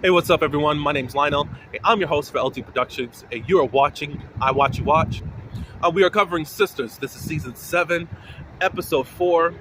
Hey, what's up, everyone? My name's Lionel, and I'm your host for LT Productions, and you are watching I Watch You Watch. We are covering Sisters. This is season 7, episode 4.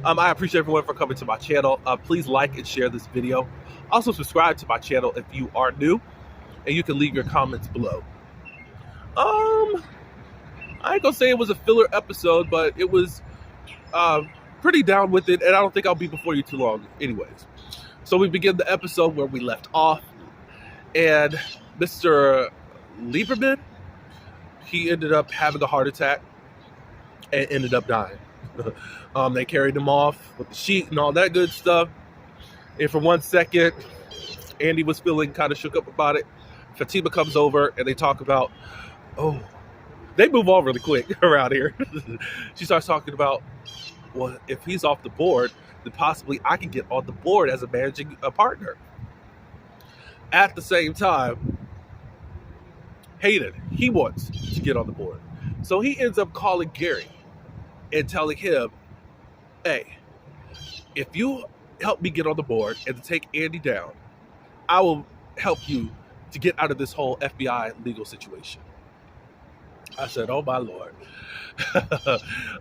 I appreciate everyone for coming to my channel. Please like and share this video. Also, subscribe to my channel if you are new, and you can leave your comments below. I ain't gonna say it was a filler episode, but it was pretty down with it, and I don't think I'll be before you too long anyways. So we begin the episode where we left off, and Mr. Lieberman, he ended up having a heart attack and ended up dying. They carried him off with the sheet and all that good stuff, and for 1 second, Andy was feeling kind of shook up about it. Fatima comes over, and they talk about, they move on really quick around here. She starts talking about, well, if he's off the board, then possibly I can get on the board as a managing partner. At the same time, Hayden, he wants to get on the board. So he ends up calling Gary and telling him, hey, if you help me get on the board and to take Andy down, I will help you to get out of this whole FBI legal situation. I said, oh my Lord.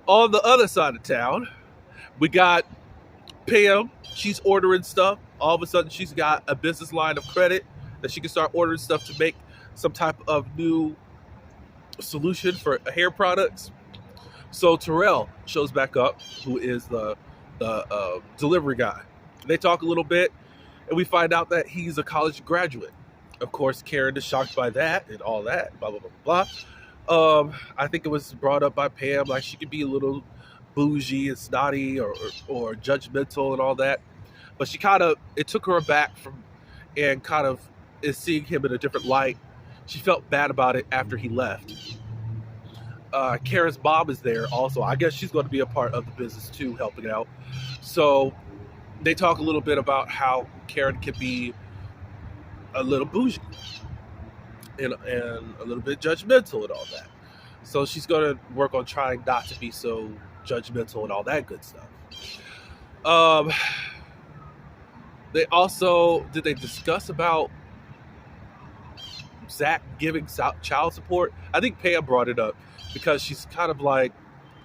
On the other side of town, we got Pam. She's ordering stuff. All of a sudden, she's got a business line of credit that she can start ordering stuff to make some type of new solution for hair products. So Terrell shows back up, who is the delivery guy. They talk a little bit, and we find out that he's a college graduate. Of course, Karen is shocked by that and all that, blah, blah, blah, blah. I think it was brought up by Pam, like she could be a little bougie and snotty or judgmental and all that. But she it took her aback and kind of is seeing him in a different light. She felt bad about it after he left. Karen's mom is there also. I guess she's going to be a part of the business too, helping out. So they talk a little bit about how Karen can be a little bougie and a little bit judgmental and all that. So she's going to work on trying not to be so judgmental and all that good stuff. Did they discuss about Zach giving child support? I think Pam brought it up because she's kind of like,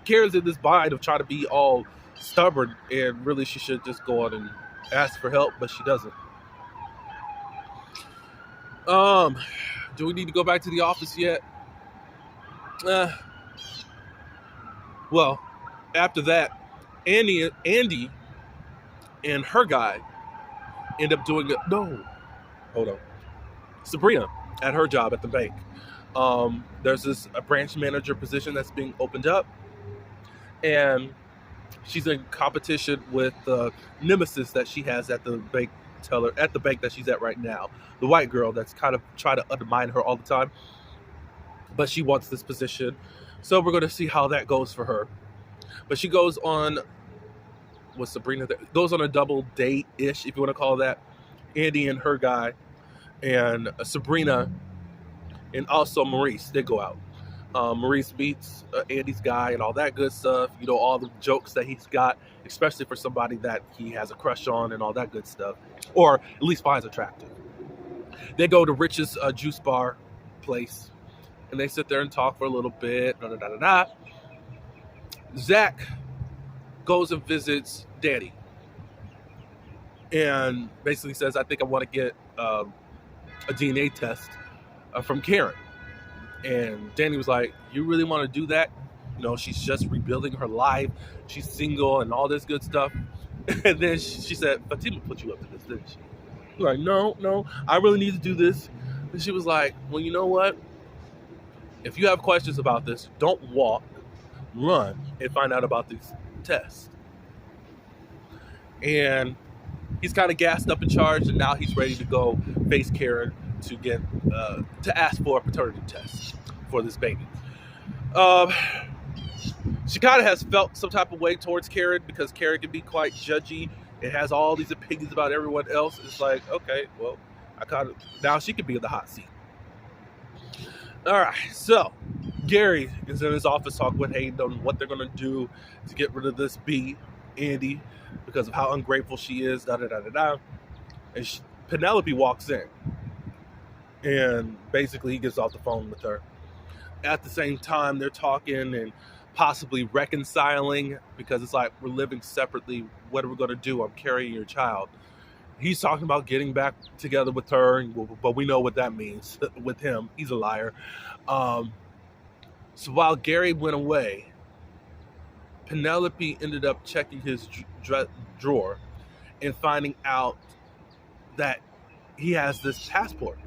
Karen's in this bind of trying to be all stubborn, and really she should just go on and ask for help, but she doesn't. Do we need to go back to the office yet? Well, after that, Andy and her guy end up doing it. No, hold on. Sabrina at her job at the bank. There's a branch manager position that's being opened up, and she's in competition with the nemesis that she has at the bank teller at the bank that she's at right now. The white girl that's kind of trying to undermine her all the time, but she wants this position. So we're going to see how that goes for her. But she goes on with Sabrina, goes on a double date-ish, if you want to call that. Andy and her guy, and Sabrina, and also Maurice, they go out. Maurice meets Andy's guy and all that good stuff. You know, all the jokes that he's got, especially for somebody that he has a crush on and all that good stuff, or at least finds attractive. They go to Rich's juice bar place, and they sit there and talk for a little bit. Zach goes and visits Danny and basically says, I think I want to get a DNA test from Karen. And Danny was like, you really want to do that? You know, she's just rebuilding her life. She's single and all this good stuff. And then she said, Fatima put you up to this, didn't she? He was like, no, I really need to do this. And she was like, well, you know what? If you have questions about this, don't walk, run, and find out about these tests. And he's kind of gassed up in charge, and now he's ready to go face Karen to get to ask for a paternity test for this baby. She kind of has felt some type of way towards Karen because Karen can be quite judgy and has all these opinions about everyone else. It's like, okay, well, now she can be in the hot seat. All right, so Gary is in his office talking with Hayden on what they're going to do to get rid of this Andy, because of how ungrateful she is, And Penelope walks in, and basically he gets off the phone with her. At the same time, they're talking and possibly reconciling, because it's like, we're living separately. What are we going to do? I'm carrying your child. He's talking about getting back together with her, but we know what that means with him. He's a liar. So while Gary went away, Penelope ended up checking his drawer and finding out that he has this passport.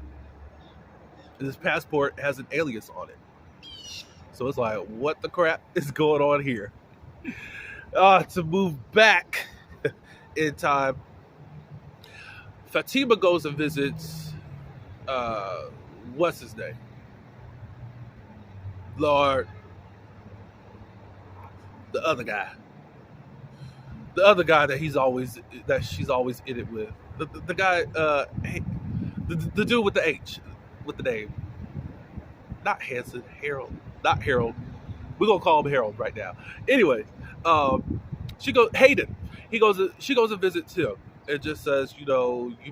This passport has an alias on it. So it's like, what the crap is going on here? To move back in time, Fatima goes and visits, what's his name? Lord, the other guy that she's always in it with, the guy, the dude with the H, with the name, not Hanson, not Harold. We're gonna call him Harold right now. Anyway, Hayden. She goes and visits him. It just says, you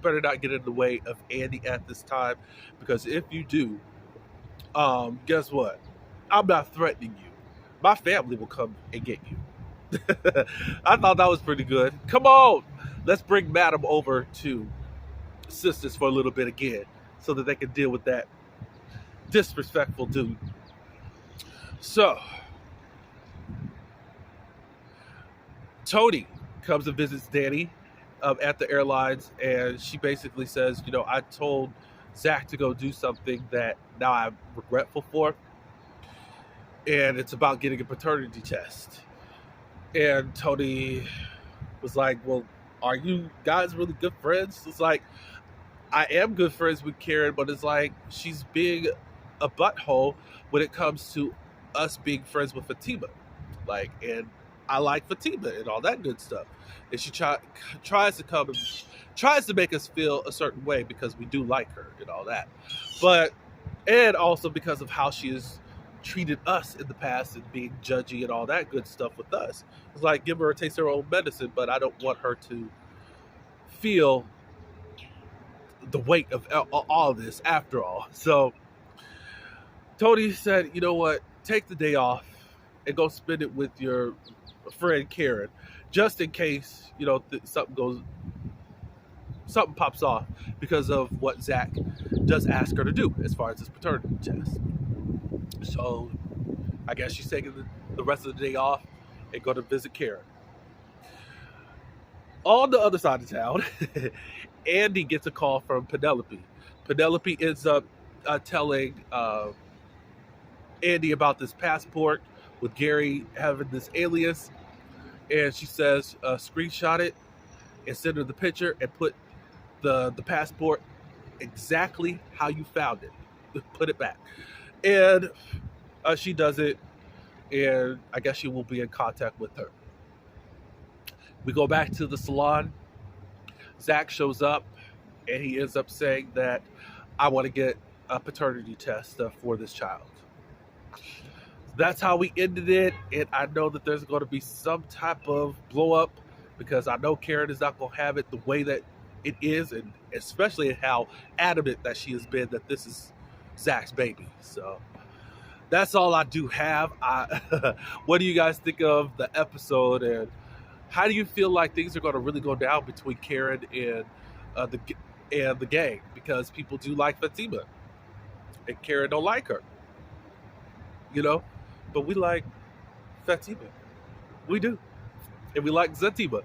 better not get in the way of Andy at this time, because if you do, guess what? I'm not threatening you. My family will come and get you. I thought that was pretty good. Come on, let's bring Madam over to Sistas for a little bit again, so that they can deal with that disrespectful dude. So, Tony comes and visits Danny at the airlines, and she basically says, I told Zach to go do something that now I'm regretful for, and it's about getting a paternity test. And Tony was like, well, are you guys really good friends? It's like, I am good friends with Karen, but it's like, she's being a butthole when it comes to us being friends with Fatima. Like, and I like Fatima and all that good stuff. And she tries to come and tries to make us feel a certain way because we do like her and all that. But, and also because of how she has treated us in the past and being judgy and all that good stuff with us. It's like, give her a taste of her own medicine, but I don't want her to feel the weight of all of this after all. So Tony said, you know what, take the day off and go spend it with your friend Karen, just in case, something pops off because of what Zach does ask her to do as far as this paternity test. So I guess she's taking the rest of the day off and go to visit Karen. On the other side of town, Andy gets a call from Penelope. Penelope ends up telling Andy about this passport with Gary having this alias, and she says, screenshot it and send her the picture and put the passport exactly how you found it. Put it back. And she does it, and I guess she will be in contact with her. We go back to the salon. Zach shows up, and he ends up saying that I want to get a paternity test for this child. That's how we ended it, and I know that there's going to be some type of blow up, because I know Karen is not going to have it the way that it is, and especially how adamant that she has been that this is Zach's baby. So that's all I do have. What do you guys think of the episode, and how do you feel like things are going to really go down between Karen and the gang? Because people do like Fatima, and Karen don't like her, but we like Fatima. We do, and we like Fatima.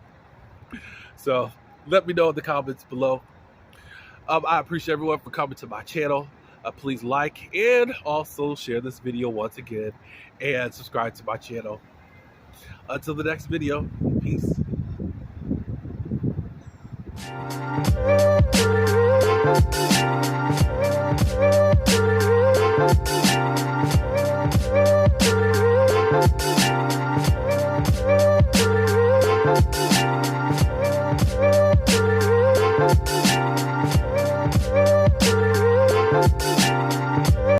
So let me know in the comments below. I appreciate everyone for coming to my channel. Please like and also share this video once again, and subscribe to my channel. Until the next video, peace.